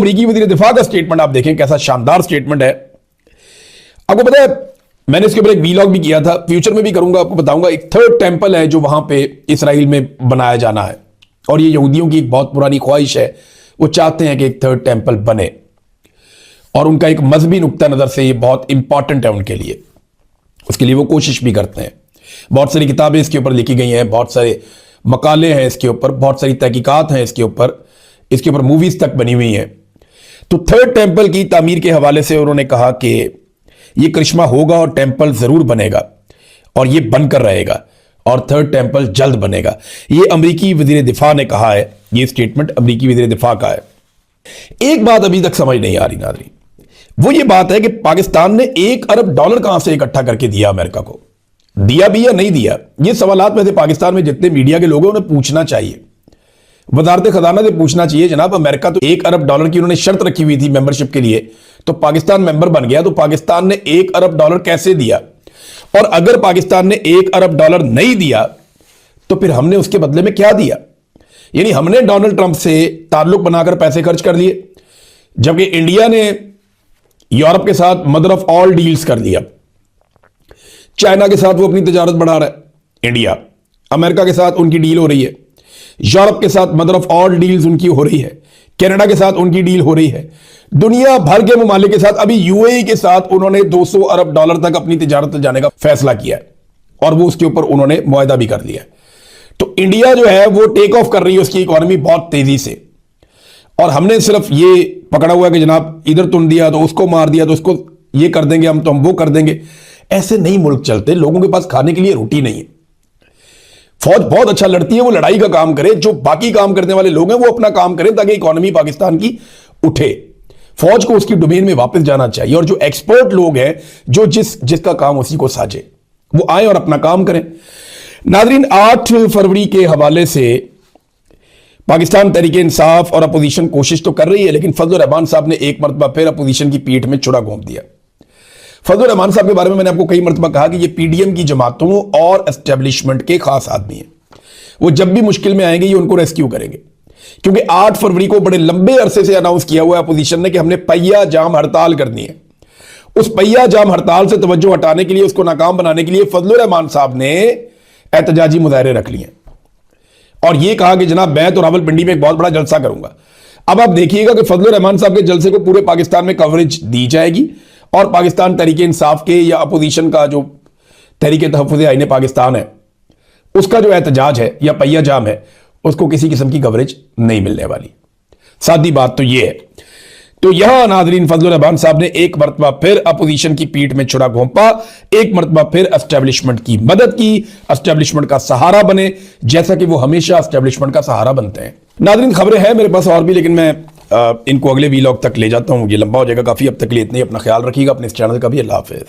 अमरीकी वज़ीर दिफा का स्टेटमेंट आप देखें, कैसा शानदार स्टेटमेंट है। आपको पता है, मैंने इसके ऊपर एक वीलॉग भी किया था, फ्यूचर में भी करूंगा, आपको बताऊंगा। एक थर्ड टेंपल है जो वहां पे इसराइल में बनाया जाना है, और ये यहूदियों की एक बहुत पुरानी ख्वाहिश है। वो चाहते हैं कि एक थर्ड टेंपल बने, और उनका एक मजहबी नुक्ता नज़र से ये बहुत इंपॉर्टेंट है उनके लिए। उसके लिए वो कोशिश भी करते हैं। बहुत सारी किताबें इसके ऊपर लिखी गई हैं, बहुत सारे मकाले हैं इसके ऊपर, बहुत सारी तहकीकात हैं इसके ऊपर मूवीज तक बनी हुई हैं। तो थर्ड टेंपल की तामीर के हवाले से उन्होंने कहा कि ये करिश्मा होगा और टेंपल जरूर बनेगा, और ये बनकर रहेगा, और थर्ड टेंपल जल्द बनेगा। ये अमरीकी वज़ीर दिफा ने कहा है, ये स्टेटमेंट अमरीकी वज़ीर दिफा का है। एक बात अभी तक समझ नहीं आ रही नाज़रीन, वो ये बात है कि पाकिस्तान ने $1 अरब कहां से इकट्ठा करके दिया अमेरिका को? दिया भी या नहीं दिया? ये सवालात में से पाकिस्तान में जितने मीडिया के लोग हैं उन्हें पूछना चाहिए, वजारत खजाना से पूछना चाहिए। जनाब, अमेरिका तो $1 अरब की उन्होंने शर्त रखी हुई थी मेंबरशिप के लिए, तो पाकिस्तान मेंबर बन गया, तो पाकिस्तान ने $1 अरब कैसे दिया? और अगर पाकिस्तान ने $1 अरब नहीं दिया तो फिर हमने उसके बदले में क्या दिया? यानी हमने डोनाल्ड ट्रंप से ताल्लुक बनाकर पैसे खर्च कर लिए, जबकि इंडिया ने यूरोप के साथ मदर ऑफ ऑल डील्स कर लिया। चाइना के साथ वो अपनी तजारत बढ़ा रहा है इंडिया, अमेरिका के साथ उनकी डील हो रही है, यूरोप के साथ मदर ऑफ ऑल डील्स उनकी हो रही है, कनाडा के साथ उनकी डील हो रही है, दुनिया भर के ममालिक के साथ। अभी यूएई के साथ उन्होंने $200 अरब तक अपनी तजारत जाने का फैसला किया है, और वो उसके ऊपर उन्होंने मुआहदा भी कर लिया है। तो इंडिया जो है वो टेक ऑफ कर रही है, उसकी इकोनॉमी बहुत तेजी से, और हमने सिर्फ ये पकड़ा हुआ है कि जनाब इधर तुम दिया तो उसको मार दिया, तो उसको ये कर देंगे हम, तो हम वो कर देंगे। ऐसे नहीं मुल्क चलते, लोगों के पास खाने के लिए रोटी नहीं है। फौज बहुत अच्छा लड़ती है, वो लड़ाई का काम करे, जो बाकी काम करने वाले लोग हैं वो अपना काम करें, ताकि इकोनॉमी पाकिस्तान की उठे। फौज को उसकी डोमेन में वापस जाना चाहिए, और जो एक्सपर्ट लोग हैं, जो जिसका काम उसी को साजे, वो आए और अपना काम करें। नाज़रीन, 8 फरवरी के हवाले से पाकिस्तान तहरीक इंसाफ और अपोजिशन कोशिश तो कर रही है, लेकिन फजल रहमान साहब ने एक मरतबा फिर अपोजिशन की पीठ में छुरा घोंप दिया। फजल रहमान साहब के बारे में मैंने आपको कई मरतबा कहा कि ये पीडीएम की जमातों और एस्टेब्लिशमेंट के खास आदमी हैं। वो जब भी मुश्किल में आएंगे ये उनको रेस्क्यू करेंगे, क्योंकि 8 फरवरी को बड़े लंबे अरसे से अनाउंस किया हुआ है अपोजिशन ने कि हमने पहिया जाम हड़ताल करनी है। उस पहिया जाम हड़ताल से तवज्जो हटाने के लिए, उसको नाकाम बनाने के लिए फजल रहमान साहब ने एहतजाजी मुजाहरे रख लिए, और ये कहा कि जनाब मैं तो रावलपिंडी में एक बहुत बड़ा जलसा करूंगा। अब आप देखिएगा कि फजल रहमान साहब के जलसे को पूरे पाकिस्तान में कवरेज दी जाएगी, और पाकिस्तान तहरीक इंसाफ के या अपोजिशन का जो तहरीक तहफ़्फ़ुज़ आईन पाकिस्तान है, उसका जो एहतजाज है या पहिया जाम है, उसको किसी किस्म की कवरेज नहीं मिलने वाली। सादी बात तो ये है। तो यहां नाज़रीन, फजल रहमान साहब ने एक मरतबा फिर अपोजिशन की पीठ में छुरा घोंपा, एक मरतबा फिर एस्टेब्लिशमेंट की मदद की, एस्टेब्लिशमेंट का सहारा बने, जैसा कि वो हमेशा एस्टेब्लिशमेंट का सहारा बनते हैं। नाज़रीन, खबरें हैं मेरे पास और भी, लेकिन मैं इनको अगले वीलॉग तक ले जाता हूं, ये लंबा हो जाएगा काफी। अब तक के लिए इतना ही, अपना ख्याल रखिएगा, अपने इस चैनल का भी। अल्लाह हाफ़िज़।